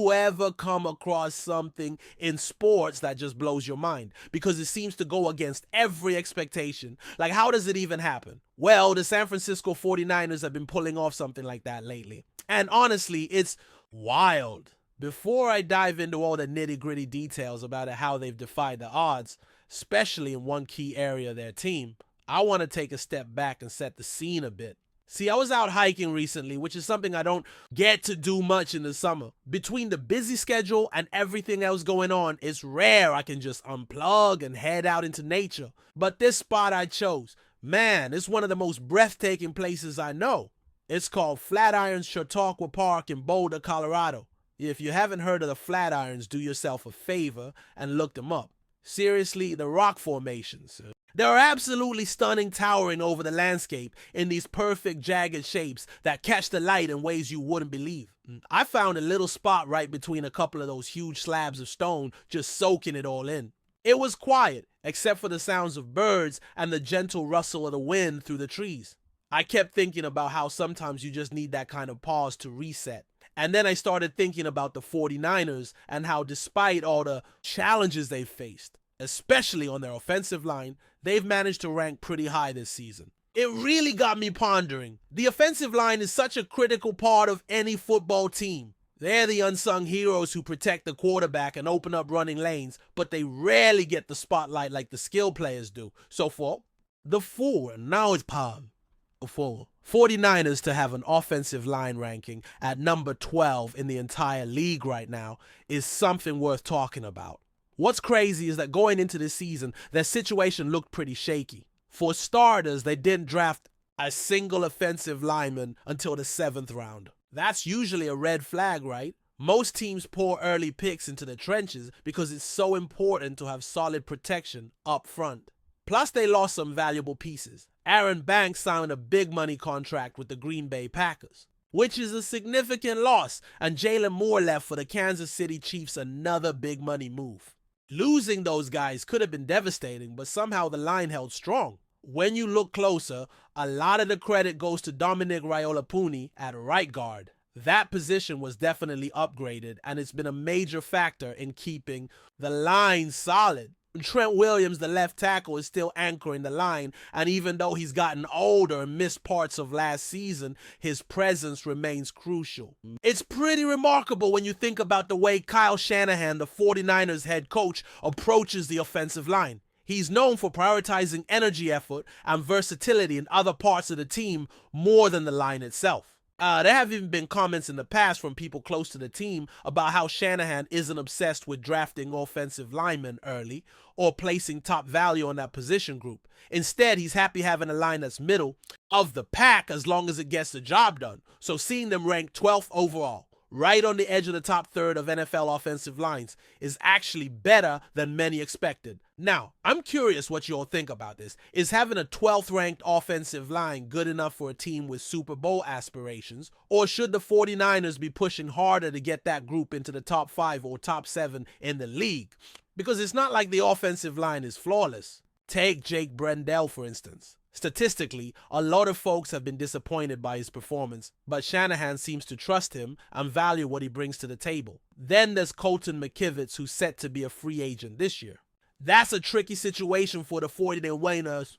you ever come across something in sports that just blows your mind? Because it seems to go against every expectation. Like, how does it even happen? Well, the San Francisco 49ers have been pulling off something like that lately. And honestly, it's wild. Before I dive into all the nitty-gritty details about how they've defied the odds, especially in one key area of their team, I want to take a step back and set the scene a bit. See, I was out hiking recently, which is something I don't get to do much in the summer. Between the busy schedule and everything else going on, it's rare I can just unplug and head out into nature. But this spot I chose, man, it's one of the most breathtaking places I know. It's called Flatirons Chautauqua Park in Boulder, Colorado. If you haven't heard of the Flatirons, do yourself a favor and look them up. Seriously, the rock formations. They're absolutely stunning, towering over the landscape in these perfect jagged shapes that catch the light in ways you wouldn't believe. I found a little spot right between a couple of those huge slabs of stone, just soaking it all in. It was quiet, except for the sounds of birds and the gentle rustle of the wind through the trees. I kept thinking about how sometimes you just need that kind of pause to reset. And then I started thinking about the 49ers and how despite all the challenges they've faced, especially on their offensive line, they've managed to rank pretty high this season. It really got me pondering. The offensive line is such a critical part of any football team. They're the unsung heroes who protect the quarterback and open up running lanes, but they rarely get the spotlight like the skill players do. So for the 49ers to have an offensive line ranking at number 12 in the entire league right now is something worth talking about. What's crazy is that going into this season, their situation looked pretty shaky. For starters, they didn't draft a single offensive lineman until the 7th round. That's usually a red flag, right? Most teams pour early picks into the trenches because it's so important to have solid protection up front. Plus, they lost some valuable pieces. Aaron Banks signed a big money contract with the Green Bay Packers, which is a significant loss, and Jalen Moore left for the Kansas City Chiefs, another big money move. Losing those guys could have been devastating, but somehow the line held strong. When you look closer, a lot of the credit goes to Dominic Raiola-Puni at right guard. That position was definitely upgraded, and it's been a major factor in keeping the line solid. Trent Williams, the left tackle, is still anchoring the line, and even though he's gotten older and missed parts of last season, his presence remains crucial. It's pretty remarkable when you think about the way Kyle Shanahan, the 49ers head coach, approaches the offensive line. He's known for prioritizing energy, effort, and versatility in other parts of the team more than the line itself. There have even been comments in the past from people close to the team about how Shanahan isn't obsessed with drafting offensive linemen early or placing top value on that position group. Instead, he's happy having a line that's middle of the pack as long as it gets the job done. So seeing them ranked 12th overall, right on the edge of the top third of NFL offensive lines, is actually better than many expected. Now, I'm curious what you all think about this. Is having a 12th ranked offensive line good enough for a team with Super Bowl aspirations? Or should the 49ers be pushing harder to get that group into the top 5 or top 7 in the league? Because it's not like the offensive line is flawless. Take Jake Brendel, for instance. Statistically, a lot of folks have been disappointed by his performance, but Shanahan seems to trust him and value what he brings to the table. Then there's Colton McKivitz, who's set to be a free agent this year. That's a tricky situation for the 49ers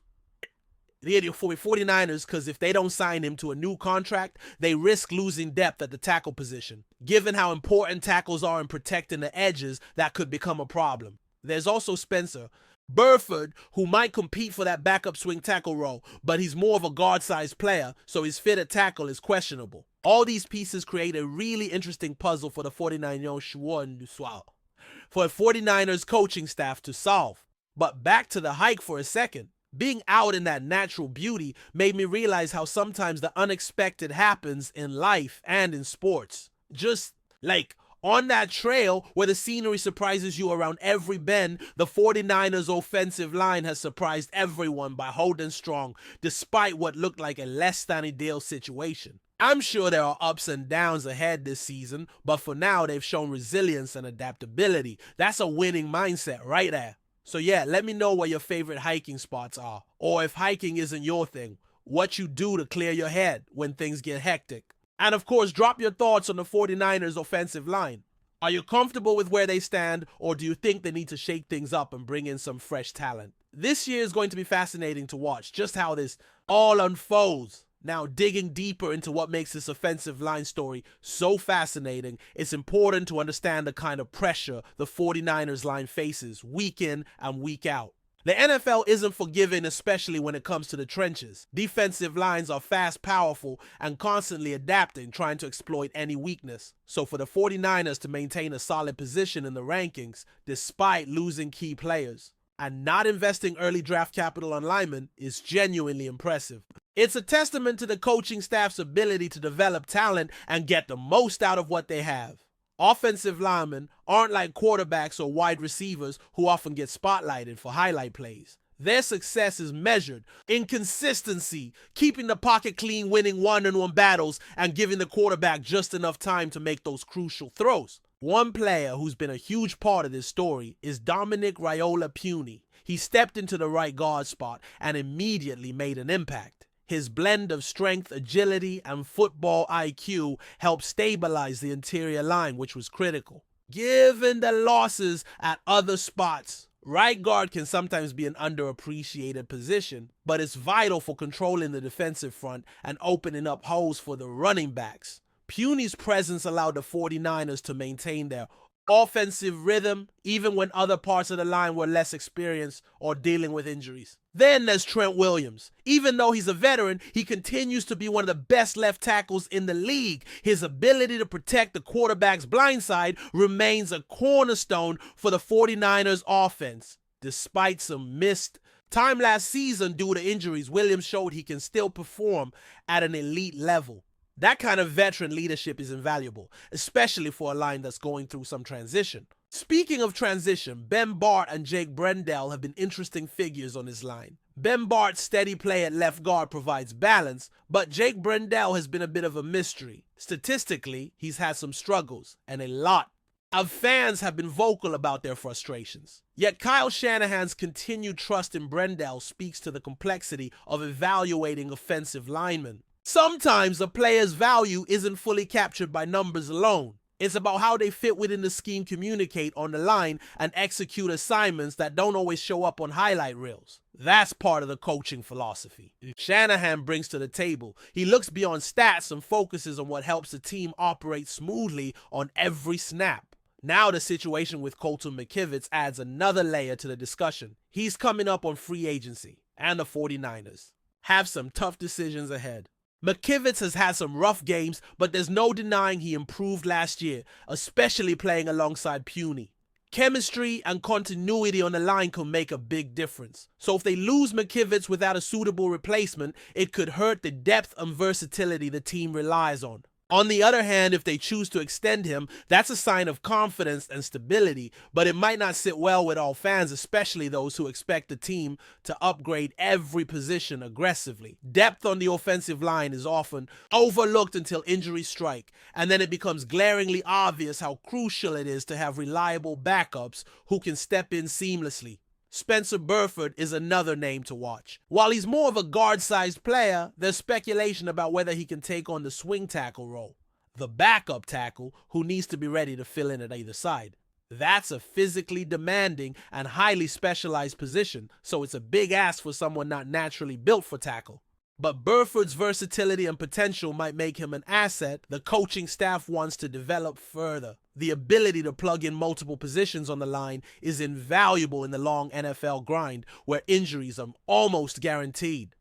because if they don't sign him to a new contract, they risk losing depth at the tackle position. Given how important tackles are in protecting the edges, that could become a problem. There's also Spencer Burford, who might compete for that backup swing tackle role, but he's more of a guard-sized player, so his fit at tackle is questionable. All these pieces create a really interesting puzzle for the 49ers coaching staff to solve. But back to the hike for a second. Being out in that natural beauty made me realize how sometimes the unexpected happens in life and in sports. Just like on that trail where the scenery surprises you around every bend, the 49ers offensive line has surprised everyone by holding strong despite what looked like a less than ideal situation. I'm sure there are ups and downs ahead this season, but for now they've shown resilience and adaptability. That's a winning mindset right there. So yeah, let me know what your favorite hiking spots are, or if hiking isn't your thing, what you do to clear your head when things get hectic. And of course, drop your thoughts on the 49ers offensive line. Are you comfortable with where they stand, or do you think they need to shake things up and bring in some fresh talent? This year is going to be fascinating to watch just how this all unfolds. Now, digging deeper into what makes this offensive line story so fascinating, it's important to understand the kind of pressure the 49ers line faces week in and week out. The NFL isn't forgiving, especially when it comes to the trenches. Defensive lines are fast, powerful, and constantly adapting, trying to exploit any weakness. So for the 49ers to maintain a solid position in the rankings, despite losing key players, and not investing early draft capital on linemen is genuinely impressive. It's a testament to the coaching staff's ability to develop talent and get the most out of what they have. Offensive linemen aren't like quarterbacks or wide receivers who often get spotlighted for highlight plays. Their success is measured in consistency, keeping the pocket clean, winning one-on-one battles, and giving the quarterback just enough time to make those crucial throws. One player who's been a huge part of this story is Dominic Raiola-Puny. He stepped into the right guard spot and immediately made an impact. His blend of strength, agility, and football IQ helped stabilize the interior line, which was critical. Given the losses at other spots, right guard can sometimes be an underappreciated position, but it's vital for controlling the defensive front and opening up holes for the running backs. Puny's presence allowed the 49ers to maintain their offensive rhythm even when other parts of the line were less experienced or dealing with injuries. Then there's Trent Williams. Even though he's a veteran, he continues to be one of the best left tackles in the league. His ability to protect the quarterback's blind side remains a cornerstone for the 49ers offense. Despite some missed time last season due to injuries, Williams showed he can still perform at an elite level. That kind of veteran leadership is invaluable, especially for a line that's going through some transition. Speaking of transition, Ben Bart and Jake Brendel have been interesting figures on his line. Ben Bart's steady play at left guard provides balance, but Jake Brendel has been a bit of a mystery. Statistically, he's had some struggles, and a lot of fans have been vocal about their frustrations. Yet Kyle Shanahan's continued trust in Brendel speaks to the complexity of evaluating offensive linemen. Sometimes a player's value isn't fully captured by numbers alone. It's about how they fit within the scheme, communicate on the line, and execute assignments that don't always show up on highlight reels. That's part of the coaching philosophy Shanahan brings to the table. He looks beyond stats and focuses on what helps the team operate smoothly on every snap. Now the situation with Colton McKivitz adds another layer to the discussion. He's coming up on free agency, and the 49ers have some tough decisions ahead. McKivitz has had some rough games, but there's no denying he improved last year, especially playing alongside Puny. Chemistry and continuity on the line can make a big difference. So if they lose McKivitz without a suitable replacement, it could hurt the depth and versatility the team relies on. On the other hand, if they choose to extend him, that's a sign of confidence and stability, but it might not sit well with all fans, especially those who expect the team to upgrade every position aggressively. Depth on the offensive line is often overlooked until injuries strike, and then it becomes glaringly obvious how crucial it is to have reliable backups who can step in seamlessly. Spencer Burford is another name to watch. While he's more of a guard-sized player, there's speculation about whether he can take on the swing tackle role, the backup tackle who needs to be ready to fill in at either side. That's a physically demanding and highly specialized position, so it's a big ask for someone not naturally built for tackle. But Burford's versatility and potential might make him an asset the coaching staff wants to develop further. The ability to plug in multiple positions on the line is invaluable in the long NFL grind where injuries are almost guaranteed.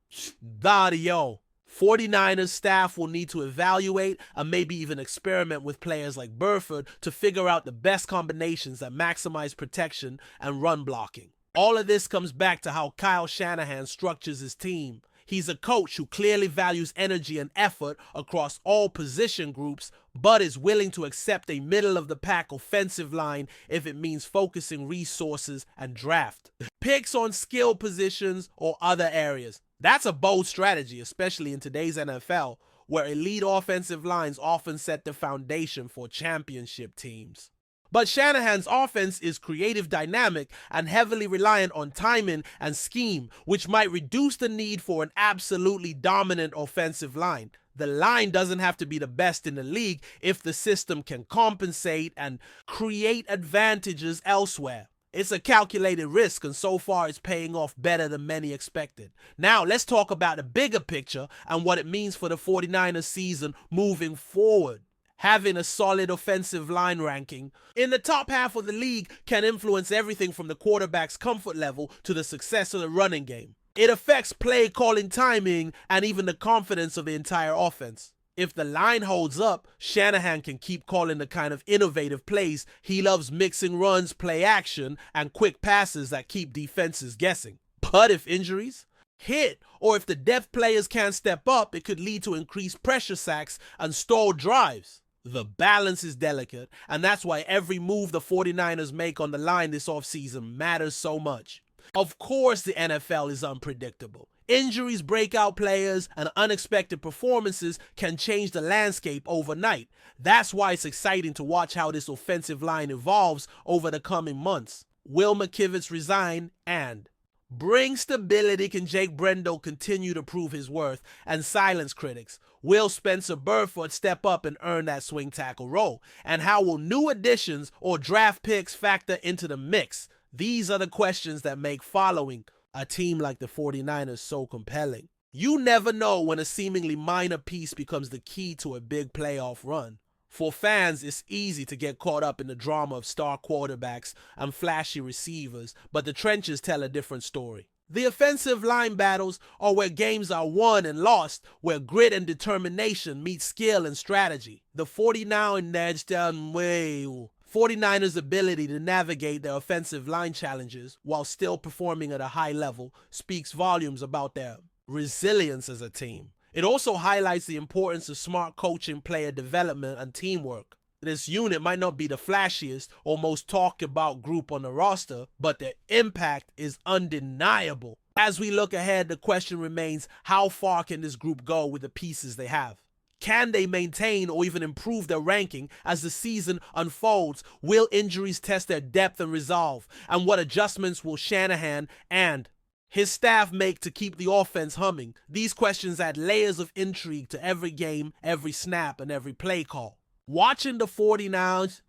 Dario. 49ers staff will need to evaluate and maybe even experiment with players like Burford to figure out the best combinations that maximize protection and run blocking. All of this comes back to how Kyle Shanahan structures his team. He's a coach who clearly values energy and effort across all position groups, but is willing to accept a middle-of-the-pack offensive line if it means focusing resources and draft picks on skill positions or other areas. That's a bold strategy, especially in today's NFL, where elite offensive lines often set the foundation for championship teams. But Shanahan's offense is creative, dynamic, and heavily reliant on timing and scheme, which might reduce the need for an absolutely dominant offensive line. The line doesn't have to be the best in the league if the system can compensate and create advantages elsewhere. It's a calculated risk, and so far it's paying off better than many expected. Now, let's talk about the bigger picture and what it means for the 49ers season moving forward. Having a solid offensive line ranking in the top half of the league can influence everything from the quarterback's comfort level to the success of the running game. It affects play calling, timing, and even the confidence of the entire offense. If the line holds up, Shanahan can keep calling the kind of innovative plays he loves, mixing runs, play action, and quick passes that keep defenses guessing. But if injuries hit, or if the depth players can't step up, it could lead to increased pressure sacks and stalled drives. The balance is delicate, and that's why every move the 49ers make on the line this offseason matters so much. Of course, the NFL is unpredictable. Injuries, breakout players, and unexpected performances can change the landscape overnight. That's why it's exciting to watch how this offensive line evolves over the coming months. Will McKivitz resign? And bring stability? Can Jake Brendel continue to prove his worth and silence critics? Will Spencer Burford step up and earn that swing tackle role? And how will new additions or draft picks factor into the mix? These are the questions that make following a team like the 49ers so compelling. You never know when a seemingly minor piece becomes the key to a big playoff run. For fans, it's easy to get caught up in the drama of star quarterbacks and flashy receivers, but the trenches tell a different story. The offensive line battles are where games are won and lost, where grit and determination meet skill and strategy. The 49ers' ability to navigate their offensive line challenges while still performing at a high level speaks volumes about their resilience as a team. It also highlights the importance of smart coaching, player development, and teamwork. This unit might not be the flashiest or most talked about group on the roster, but their impact is undeniable. As we look ahead, the question remains, how far can this group go with the pieces they have? Can they maintain or even improve their ranking as the season unfolds? Will injuries test their depth and resolve? And what adjustments will Shanahan and his staff make to keep the offense humming? These questions add layers of intrigue to every game, every snap, and every play call. Watching the 49ers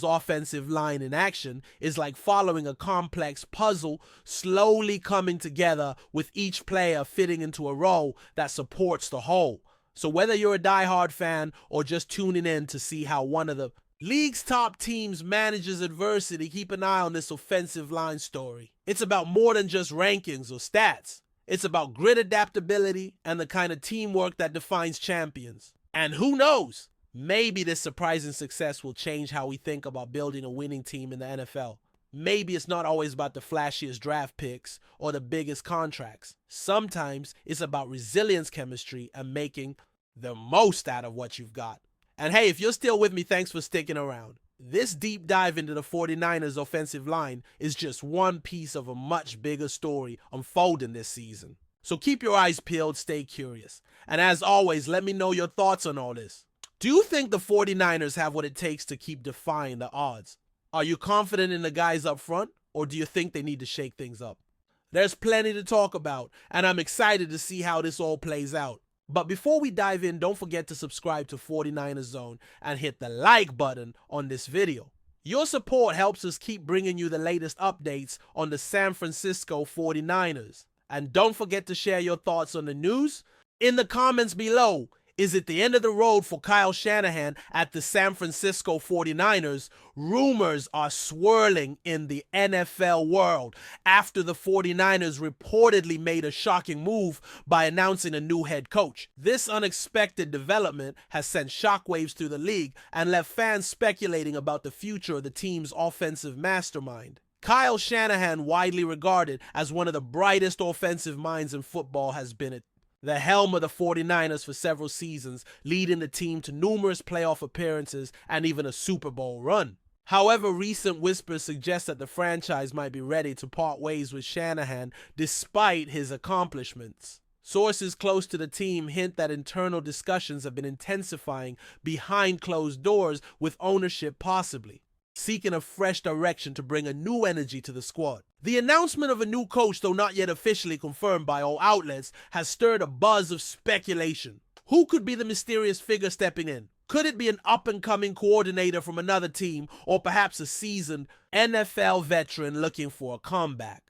offensive line in action is like following a complex puzzle slowly coming together, with each player fitting into a role that supports the whole. So whether you're a diehard fan or just tuning in to see how one of the league's top teams manages adversity, keep an eye on this offensive line story. It's about more than just rankings or stats. It's about grit, adaptability, and the kind of teamwork that defines champions. And who knows? Maybe this surprising success will change how we think about building a winning team in the NFL. Maybe it's not always about the flashiest draft picks or the biggest contracts. Sometimes it's about resilience, chemistry, and making the most out of what you've got. And hey, if you're still with me, thanks for sticking around. This deep dive into the 49ers offensive line is just one piece of a much bigger story unfolding this season. So keep your eyes peeled, stay curious. And as always, let me know your thoughts on all this. Do you think the 49ers have what it takes to keep defying the odds? Are you confident in the guys up front, or do you think they need to shake things up? There's plenty to talk about, and I'm excited to see how this all plays out. But before we dive in, don't forget to subscribe to 49ers Zone and hit the like button on this video. Your support helps us keep bringing you the latest updates on the San Francisco 49ers. And don't forget to share your thoughts on the news in the comments below. Is it the end of the road for Kyle Shanahan at the San Francisco 49ers? Rumors are swirling in the NFL world after the 49ers reportedly made a shocking move by announcing a new head coach. This unexpected development has sent shockwaves through the league and left fans speculating about the future of the team's offensive mastermind. Kyle Shanahan, widely regarded as one of the brightest offensive minds in football, has been at the helm of the 49ers for several seasons, leading the team to numerous playoff appearances and even a Super Bowl run. However, recent whispers suggest that the franchise might be ready to part ways with Shanahan despite his accomplishments. Sources close to the team hint that internal discussions have been intensifying behind closed doors, with ownership possibly seeking a fresh direction to bring a new energy to the squad. The announcement of a new coach, though not yet officially confirmed by all outlets, has stirred a buzz of speculation. Who could be the mysterious figure stepping in? Could it be an up-and-coming coordinator from another team, or perhaps a seasoned NFL veteran looking for a comeback?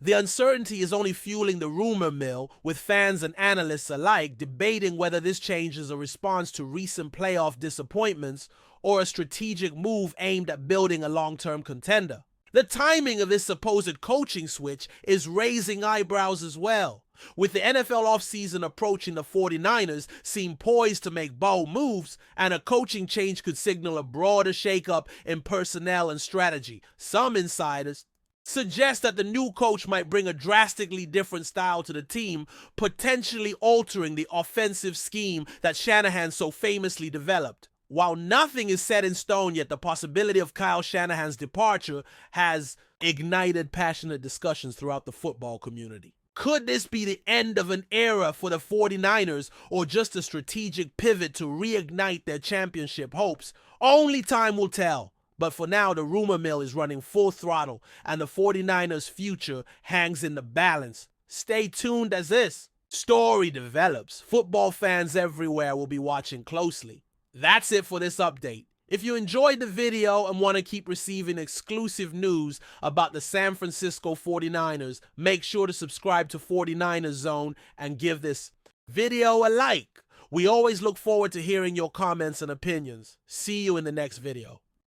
The uncertainty is only fueling the rumor mill, with fans and analysts alike debating whether this change is a response to recent playoff disappointments or a strategic move aimed at building a long-term contender. The timing of this supposed coaching switch is raising eyebrows as well. With the NFL offseason approaching, the 49ers seem poised to make bold moves, and a coaching change could signal a broader shakeup in personnel and strategy. Some insiders suggest that the new coach might bring a drastically different style to the team, potentially altering the offensive scheme that Shanahan so famously developed. While nothing is set in stone yet, the possibility of Kyle Shanahan's departure has ignited passionate discussions throughout the football community. Could this be the end of an era for the 49ers, or just a strategic pivot to reignite their championship hopes? Only time will tell. But for now, the rumor mill is running full throttle, and the 49ers' future hangs in the balance. Stay tuned as this story develops. Football fans everywhere will be watching closely. That's it for this update. If you enjoyed the video and want to keep receiving exclusive news about the San Francisco 49ers, make sure to subscribe to 49ers Zone and give this video a like. We always look forward to hearing your comments and opinions. See you in the next video.